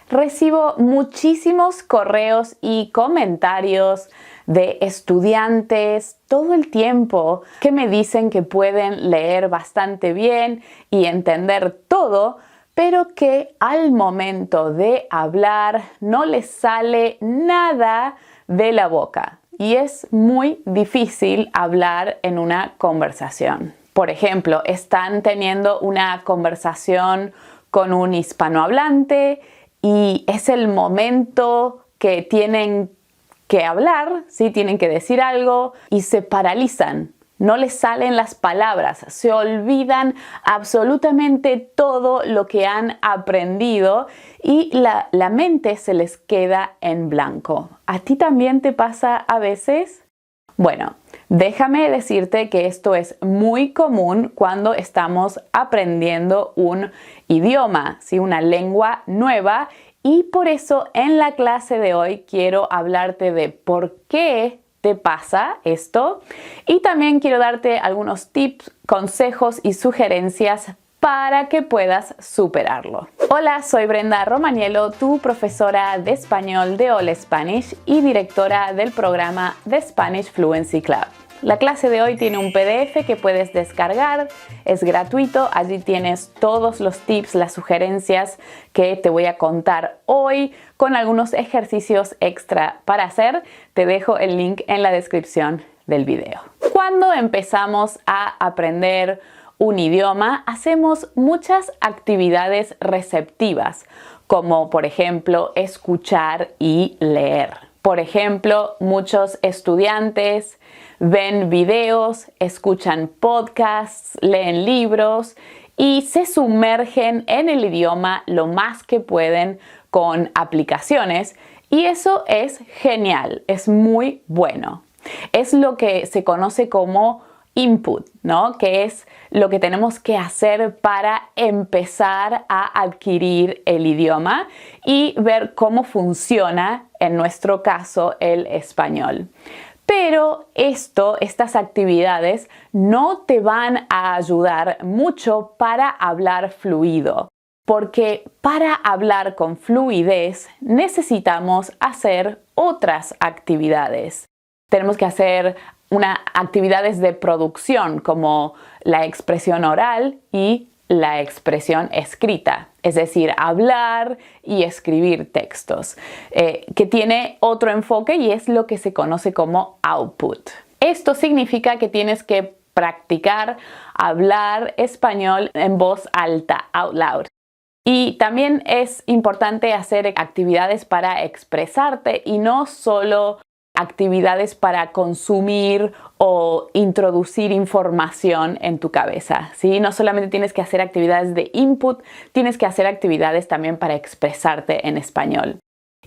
Recibo muchísimos correos y comentarios de estudiantes todo el tiempo que me dicen que pueden leer bastante bien y entender todo, pero que al momento de hablar no les sale nada de la boca. Y es muy difícil hablar en una conversación. Por ejemplo, están teniendo una conversación con un hispanohablante y es el momento que tienen que hablar, ¿sí? Tienen que decir algo y se paralizan. No les salen las palabras, se olvidan absolutamente todo lo que han aprendido y la mente se les queda en blanco. ¿A ti también te pasa a veces? Bueno, déjame decirte que esto es muy común cuando estamos aprendiendo un idioma, ¿sí? Una lengua nueva, y por eso en la clase de hoy quiero hablarte de por qué te pasa esto y también quiero darte algunos tips, consejos y sugerencias para que puedas superarlo. Hola, soy Brenda Romaniello, tu profesora de español de All Spanish y directora del programa The Spanish Fluency Club. La clase de hoy tiene un PDF que puedes descargar, es gratuito, allí tienes todos los tips, las sugerencias que te voy a contar hoy con algunos ejercicios extra para hacer. Te dejo el link en la descripción del video. Cuando empezamos a aprender un idioma, hacemos muchas actividades receptivas, como por ejemplo escuchar y leer. Por ejemplo, muchos estudiantes ven videos, escuchan podcasts, leen libros y se sumergen en el idioma lo más que pueden con aplicaciones, y eso es genial, es muy bueno. Es lo que se conoce como input, ¿no? Que es lo que tenemos que hacer para empezar a adquirir el idioma y ver cómo funciona, en nuestro caso, el español. Pero estas actividades no te van a ayudar mucho para hablar fluido, porque para hablar con fluidez necesitamos hacer otras actividades. Tenemos que hacer actividades de producción como la expresión oral y la expresión escrita, es decir, hablar y escribir textos, que tiene otro enfoque y es lo que se conoce como output. Esto significa que tienes que practicar hablar español en voz alta, out loud. Y también es importante hacer actividades para expresarte y no solo actividades para consumir o introducir información en tu cabeza, ¿sí? No solamente tienes que hacer actividades de input, tienes que hacer actividades también para expresarte en español.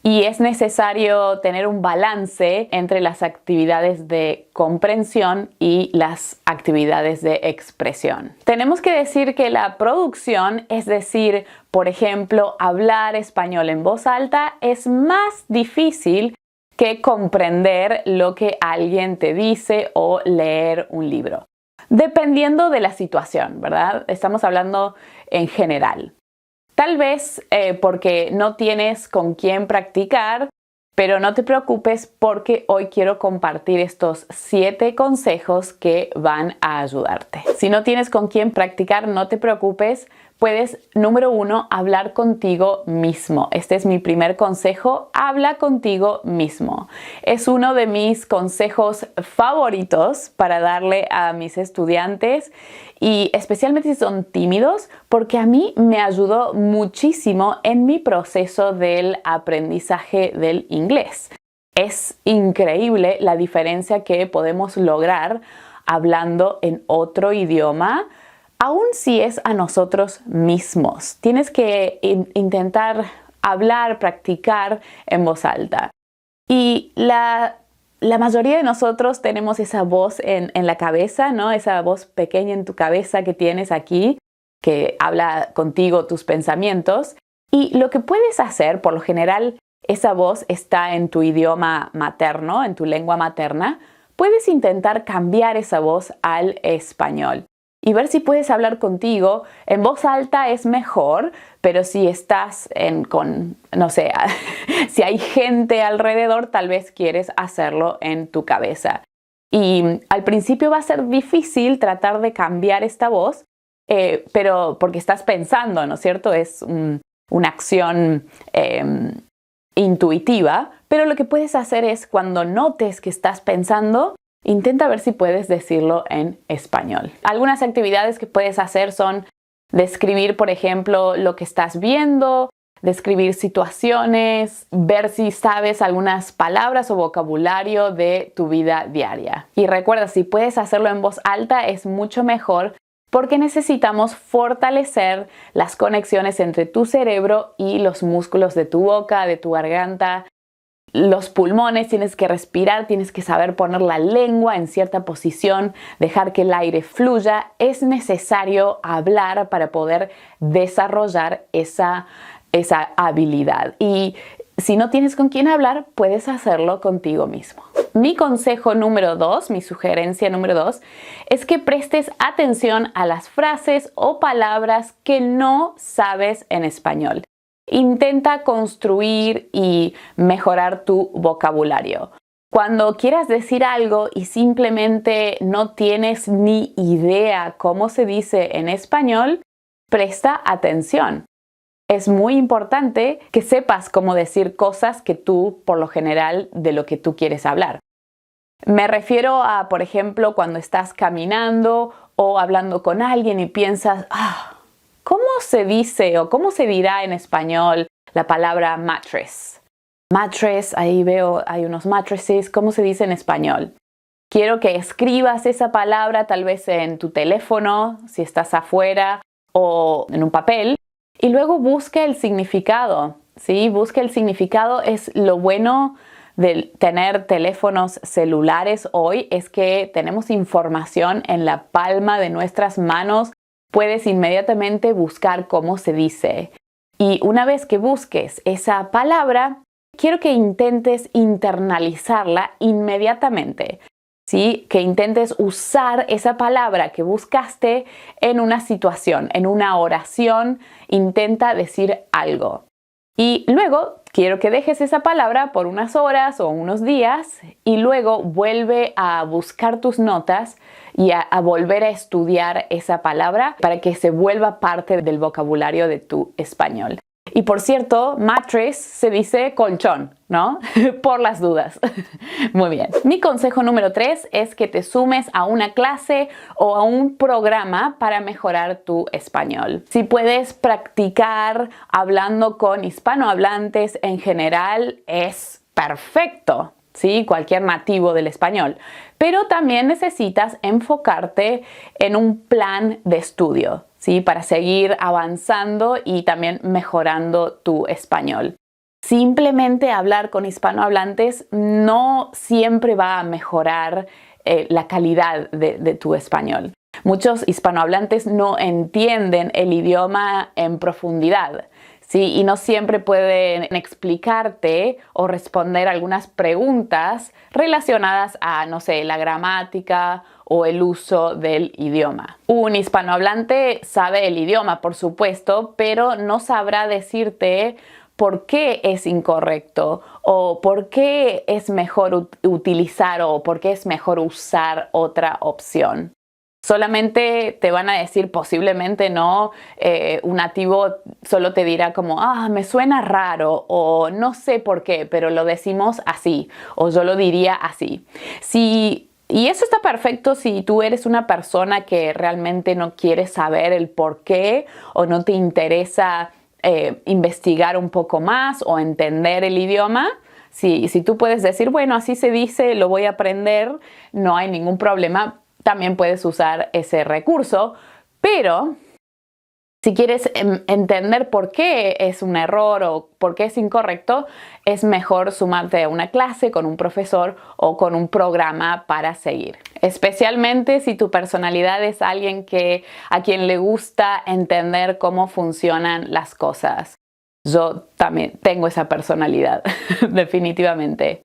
Y es necesario tener un balance entre las actividades de comprensión y las actividades de expresión. Tenemos que decir que la producción, es decir, por ejemplo, hablar español en voz alta, es más difícil que comprender lo que alguien te dice o leer un libro. Dependiendo de la situación, ¿verdad? Estamos hablando en general. Tal vez porque no tienes con quién practicar, pero no te preocupes porque hoy quiero compartir estos 7 consejos que van a ayudarte. Si no tienes con quién practicar, no te preocupes. Puedes, número 1, hablar contigo mismo. Este es mi primer consejo, habla contigo mismo. Es uno de mis consejos favoritos para darle a mis estudiantes y especialmente si son tímidos, porque a mí me ayudó muchísimo en mi proceso del aprendizaje del inglés. Es increíble la diferencia que podemos lograr hablando en otro idioma, aun si es a nosotros mismos. Tienes que intentar hablar, practicar en voz alta. Y la mayoría de nosotros tenemos esa voz en la cabeza, ¿no? Esa voz pequeña en tu cabeza que tienes aquí, que habla contigo tus pensamientos. Y lo que puedes hacer, por lo general, esa voz está en tu idioma materno, en tu lengua materna. Puedes intentar cambiar esa voz al español. y ver si puedes hablar contigo. En voz alta es mejor, pero si estás no sé, si hay gente alrededor, tal vez quieres hacerlo en tu cabeza. Y al principio va a ser difícil tratar de cambiar esta voz, pero porque estás pensando, ¿no es cierto? Es una acción intuitiva, pero lo que puedes hacer es cuando notes que estás pensando, intenta ver si puedes decirlo en español. Algunas actividades que puedes hacer son describir, por ejemplo, lo que estás viendo, describir situaciones, ver si sabes algunas palabras o vocabulario de tu vida diaria. Y recuerda, si puedes hacerlo en voz alta es mucho mejor porque necesitamos fortalecer las conexiones entre tu cerebro y los músculos de tu boca, de tu garganta, los pulmones. Tienes que respirar, tienes que saber poner la lengua en cierta posición, dejar que el aire fluya. Es necesario hablar para poder desarrollar esa habilidad. Y si no tienes con quién hablar, puedes hacerlo contigo mismo. Mi consejo número 2, mi sugerencia número 2, es que prestes atención a las frases o palabras que no sabes en español. Intenta construir y mejorar tu vocabulario. Cuando quieras decir algo y simplemente no tienes ni idea cómo se dice en español, presta atención. Es muy importante que sepas cómo decir cosas que tú, por lo general, de lo que tú quieres hablar. Me refiero a, por ejemplo, cuando estás caminando o hablando con alguien y piensas, ¿cómo se dice o cómo se dirá en español la palabra mattress? Mattress, ahí veo, hay unos mattresses, ¿cómo se dice en español? Quiero que escribas esa palabra tal vez en tu teléfono, si estás afuera, o en un papel. Y luego busca el significado, ¿sí? Busca el significado. Es lo bueno de tener teléfonos celulares hoy, es que tenemos información en la palma de nuestras manos. Puedes inmediatamente buscar cómo se dice. Y una vez que busques esa palabra, quiero que intentes internalizarla inmediatamente. ¿Sí? Que intentes usar esa palabra que buscaste en una situación, en una oración. Intenta decir algo. Y luego quiero que dejes esa palabra por unas horas o unos días y luego vuelve a buscar tus notas y a volver a estudiar esa palabra para que se vuelva parte del vocabulario de tu español. Y por cierto, mattress se dice colchón, ¿no? Por las dudas. Muy bien. Mi consejo número 3 es que te sumes a una clase o a un programa para mejorar tu español. Si puedes practicar hablando con hispanohablantes en general, es perfecto. ¿Sí? Cualquier nativo del español. Pero también necesitas enfocarte en un plan de estudio, ¿sí? Para seguir avanzando y también mejorando tu español. Simplemente hablar con hispanohablantes no siempre va a mejorar la calidad de tu español. Muchos hispanohablantes no entienden el idioma en profundidad. Sí, y no siempre pueden explicarte o responder algunas preguntas relacionadas a, no sé, la gramática o el uso del idioma. Un hispanohablante sabe el idioma, por supuesto, pero no sabrá decirte por qué es incorrecto o por qué es mejor utilizar o por qué es mejor usar otra opción. Solamente te van a decir, posiblemente no, un nativo solo te dirá como, me suena raro o no sé por qué, pero lo decimos así o yo lo diría así. Y eso está perfecto si tú eres una persona que realmente no quiere saber el por qué o no te interesa investigar un poco más o entender el idioma. Si tú puedes decir, bueno, así se dice, lo voy a aprender, no hay ningún problema. También puedes usar ese recurso, pero si quieres entender por qué es un error o por qué es incorrecto, es mejor sumarte a una clase con un profesor o con un programa para seguir. Especialmente si tu personalidad es alguien a quien le gusta entender cómo funcionan las cosas. Yo también tengo esa personalidad, definitivamente.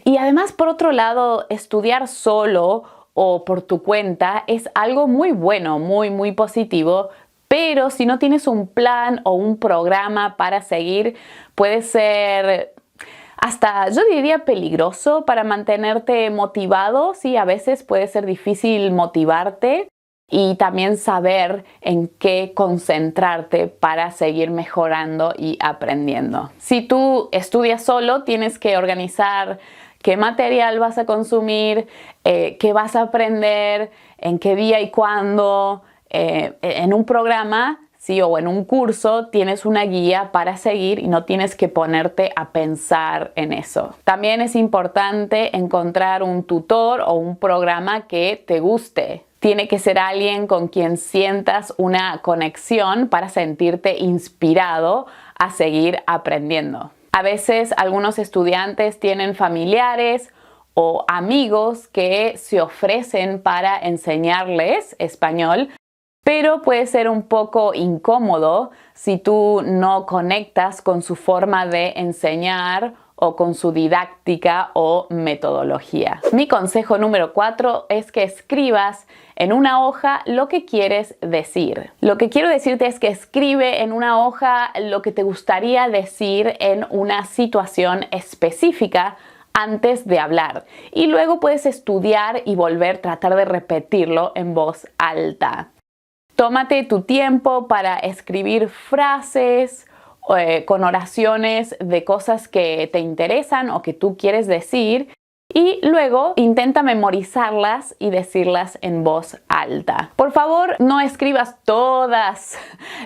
Y además, por otro lado, estudiar solo o por tu cuenta es algo muy bueno, muy positivo, pero si no tienes un plan o un programa para seguir, puede ser hasta, yo diría, peligroso para mantenerte motivado. Sí, a veces puede ser difícil motivarte y también saber en qué concentrarte para seguir mejorando y aprendiendo. Si tú estudias solo, tienes que organizar qué material vas a consumir, qué vas a aprender, en qué día y cuándo. En un programa, sí, o en un curso tienes una guía para seguir y no tienes que ponerte a pensar en eso. También es importante encontrar un tutor o un programa que te guste. Tiene que ser alguien con quien sientas una conexión para sentirte inspirado a seguir aprendiendo. A veces algunos estudiantes tienen familiares o amigos que se ofrecen para enseñarles español, pero puede ser un poco incómodo si tú no conectas con su forma de enseñar o con su didáctica o metodología. Mi consejo número 4 es que escribas en una hoja lo que quieres decir. Lo que quiero decirte es que escribe en una hoja lo que te gustaría decir en una situación específica antes de hablar. Y luego puedes estudiar y volver a tratar de repetirlo en voz alta. Tómate tu tiempo para escribir frases con oraciones de cosas que te interesan o que tú quieres decir y luego intenta memorizarlas y decirlas en voz alta. Por favor, no escribas todas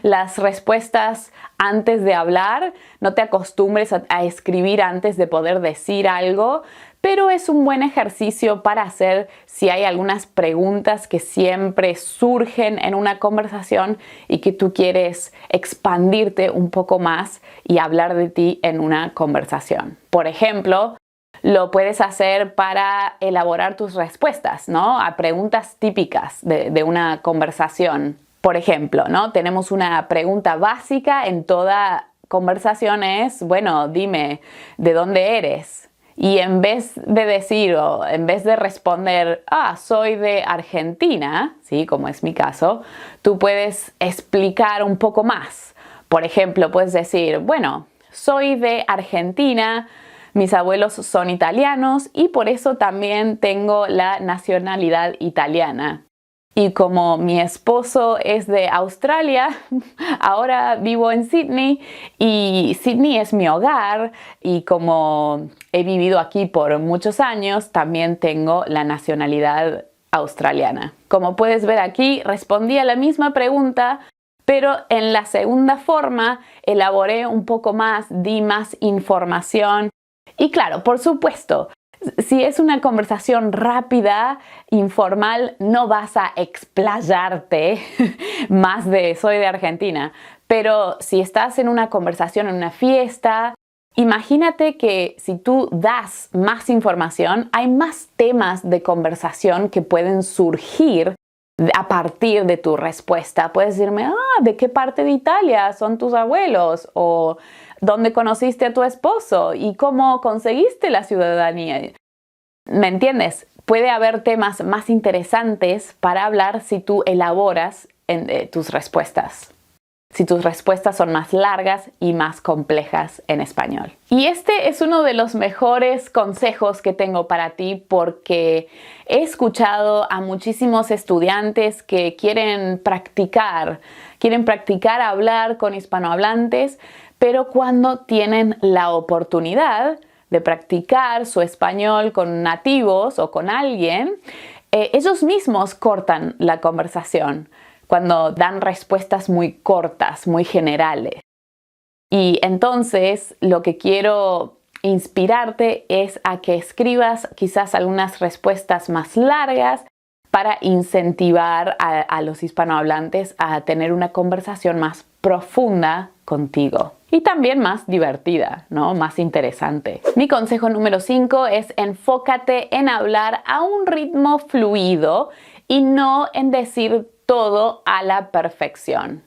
las respuestas antes de hablar, no te acostumbres a escribir antes de poder decir algo, pero es un buen ejercicio para hacer si hay algunas preguntas que siempre surgen en una conversación y que tú quieres expandirte un poco más y hablar de ti en una conversación. Por ejemplo, lo puedes hacer para elaborar tus respuestas, ¿no? A preguntas típicas de una conversación. Por ejemplo, ¿no? Tenemos una pregunta básica en toda conversación es, bueno, dime, ¿de dónde eres? Y en vez de decir o en vez de responder, soy de Argentina, ¿sí? Como es mi caso, tú puedes explicar un poco más. Por ejemplo, puedes decir, bueno, soy de Argentina, mis abuelos son italianos y por eso también tengo la nacionalidad italiana. Y como mi esposo es de Australia, ahora vivo en Sydney y Sydney es mi hogar y como he vivido aquí por muchos años, también tengo la nacionalidad australiana. Como puedes ver aquí, respondí a la misma pregunta, pero en la segunda forma elaboré un poco más, di más información. Y claro, por supuesto, si es una conversación rápida, informal, no vas a explayarte más de soy de Argentina. Pero si estás en una conversación, en una fiesta, imagínate que si tú das más información, hay más temas de conversación que pueden surgir a partir de tu respuesta. Puedes decirme, ¿de qué parte de Italia son tus abuelos? O ¿dónde conociste a tu esposo? ¿Y cómo conseguiste la ciudadanía? ¿Me entiendes? Puede haber temas más interesantes para hablar si tú elaboras tus respuestas. Si tus respuestas son más largas y más complejas en español. Y este es uno de los mejores consejos que tengo para ti porque he escuchado a muchísimos estudiantes que quieren practicar hablar con hispanohablantes, pero cuando tienen la oportunidad de practicar su español con nativos o con alguien, ellos mismos cortan la conversación cuando dan respuestas muy cortas, muy generales. Y entonces lo que quiero inspirarte es a que escribas quizás algunas respuestas más largas para incentivar a los hispanohablantes a tener una conversación más profunda contigo. Y también más divertida, ¿no? Más interesante. Mi consejo número 5 es enfócate en hablar a un ritmo fluido y no en decir todo a la perfección.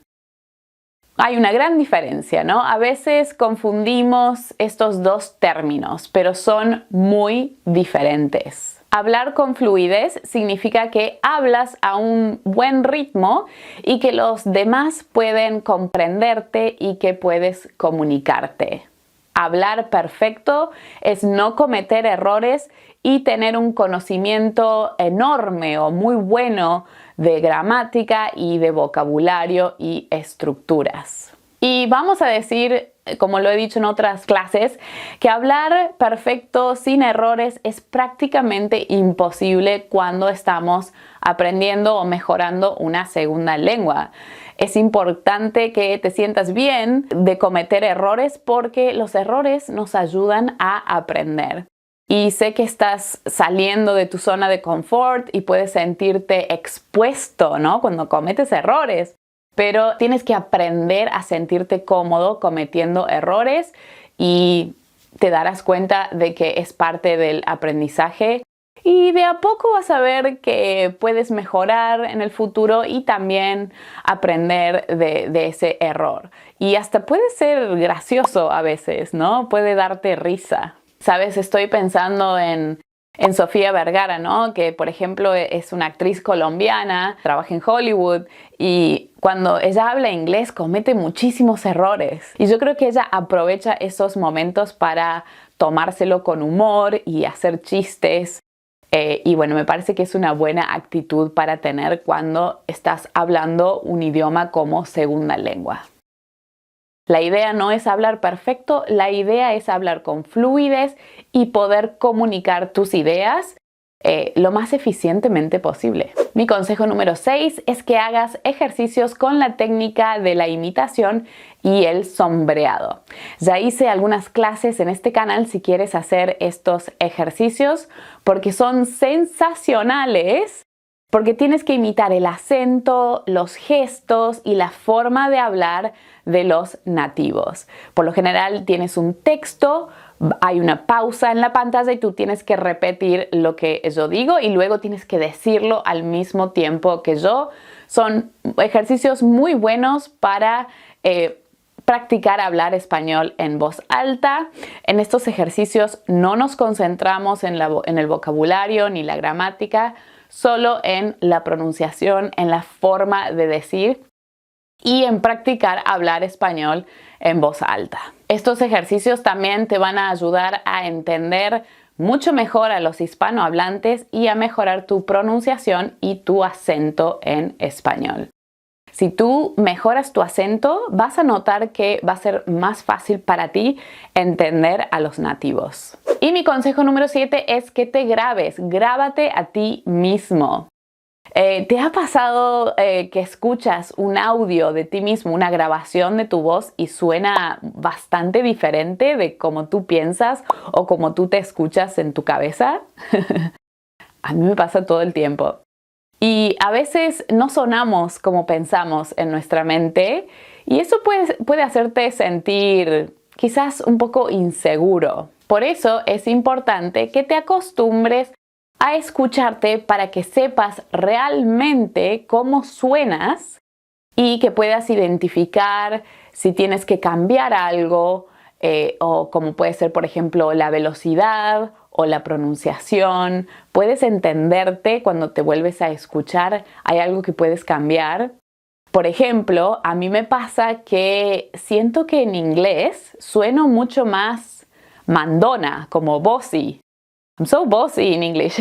Hay una gran diferencia, ¿no? A veces confundimos estos dos términos, pero son muy diferentes. Hablar con fluidez significa que hablas a un buen ritmo y que los demás pueden comprenderte y que puedes comunicarte. Hablar perfecto es no cometer errores y tener un conocimiento enorme o muy bueno de gramática y de vocabulario y estructuras. Y vamos a decir, como lo he dicho en otras clases, que hablar perfecto sin errores es prácticamente imposible cuando estamos aprendiendo o mejorando una segunda lengua. Es importante que te sientas bien de cometer errores porque los errores nos ayudan a aprender. Y sé que estás saliendo de tu zona de confort y puedes sentirte expuesto, ¿no? Cuando cometes errores. Pero tienes que aprender a sentirte cómodo cometiendo errores y te darás cuenta de que es parte del aprendizaje. Y de a poco vas a ver que puedes mejorar en el futuro y también aprender de ese error. Y hasta puede ser gracioso a veces, ¿no? Puede darte risa. Sabes, estoy pensando en Sofía Vergara, ¿no? Que por ejemplo es una actriz colombiana, trabaja en Hollywood y cuando ella habla inglés comete muchísimos errores. Y yo creo que ella aprovecha esos momentos para tomárselo con humor y hacer chistes. Y bueno, me parece que es una buena actitud para tener cuando estás hablando un idioma como segunda lengua. La idea no es hablar perfecto, la idea es hablar con fluidez y poder comunicar tus ideas lo más eficientemente posible. Mi consejo número 6 es que hagas ejercicios con la técnica de la imitación y el sombreado. Ya hice algunas clases en este canal si quieres hacer estos ejercicios porque son sensacionales. Porque tienes que imitar el acento, los gestos y la forma de hablar de los nativos. Por lo general tienes un texto, hay una pausa en la pantalla y tú tienes que repetir lo que yo digo y luego tienes que decirlo al mismo tiempo que yo. Son ejercicios muy buenos para practicar hablar español en voz alta. En estos ejercicios no nos concentramos en el vocabulario ni la gramática, solo en la pronunciación, en la forma de decir y en practicar hablar español en voz alta. Estos ejercicios también te van a ayudar a entender mucho mejor a los hispanohablantes y a mejorar tu pronunciación y tu acento en español. Si tú mejoras tu acento, vas a notar que va a ser más fácil para ti entender a los nativos. Y mi consejo número 7 es que te grabes. Grábate a ti mismo. ¿Te ha pasado que escuchas un audio de ti mismo, una grabación de tu voz y suena bastante diferente de cómo tú piensas o cómo tú te escuchas en tu cabeza? A mí me pasa todo el tiempo. Y a veces no sonamos como pensamos en nuestra mente y eso puede hacerte sentir quizás un poco inseguro. Por eso es importante que te acostumbres a escucharte para que sepas realmente cómo suenas y que puedas identificar si tienes que cambiar algo o como puede ser, por ejemplo, la velocidad o la pronunciación. Puedes entenderte cuando te vuelves a escuchar. ¿Hay algo que puedes cambiar? Por ejemplo, a mí me pasa que siento que en inglés sueno mucho más mandona, como bossy. I'm so bossy in English.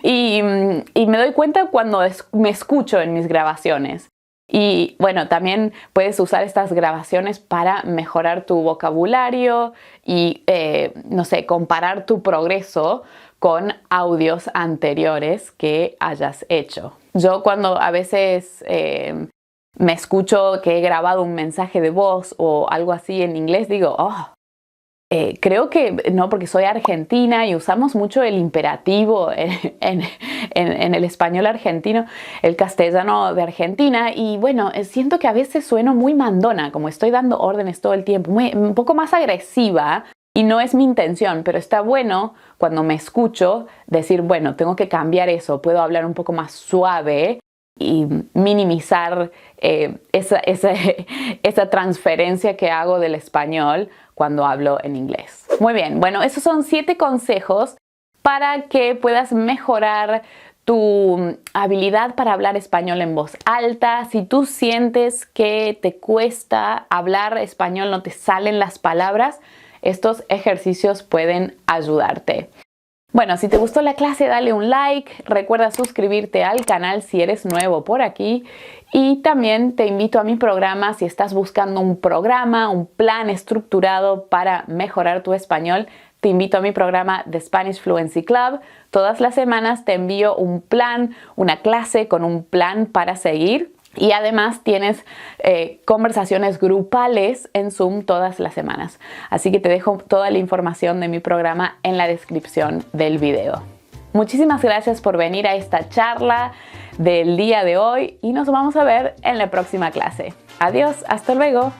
y me doy cuenta cuando me escucho en mis grabaciones. Y bueno, también puedes usar estas grabaciones para mejorar tu vocabulario y, no sé, comparar tu progreso con audios anteriores que hayas hecho. Yo cuando a veces me escucho que he grabado un mensaje de voz o algo así en inglés, digo, creo que no, porque soy argentina y usamos mucho el imperativo en el español argentino, el castellano de Argentina y bueno, siento que a veces sueno muy mandona, como estoy dando órdenes todo el tiempo, un poco más agresiva y no es mi intención, pero está bueno cuando me escucho decir, bueno, tengo que cambiar eso, puedo hablar un poco más suave y minimizar esa transferencia que hago del español cuando hablo en inglés. Muy bien, bueno, esos son 7 consejos para que puedas mejorar tu habilidad para hablar español en voz alta. Si tú sientes que te cuesta hablar español, no te salen las palabras, estos ejercicios pueden ayudarte. Bueno, si te gustó la clase, dale un like, recuerda suscribirte al canal si eres nuevo por aquí y también te invito a mi programa si estás buscando un programa, un plan estructurado para mejorar tu español. Te invito a mi programa The Spanish Fluency Club. Todas las semanas te envío un plan, una clase con un plan para seguir. Y además tienes conversaciones grupales en Zoom todas las semanas. Así que te dejo toda la información de mi programa en la descripción del video. Muchísimas gracias por venir a esta charla del día de hoy y nos vamos a ver en la próxima clase. Adiós, hasta luego.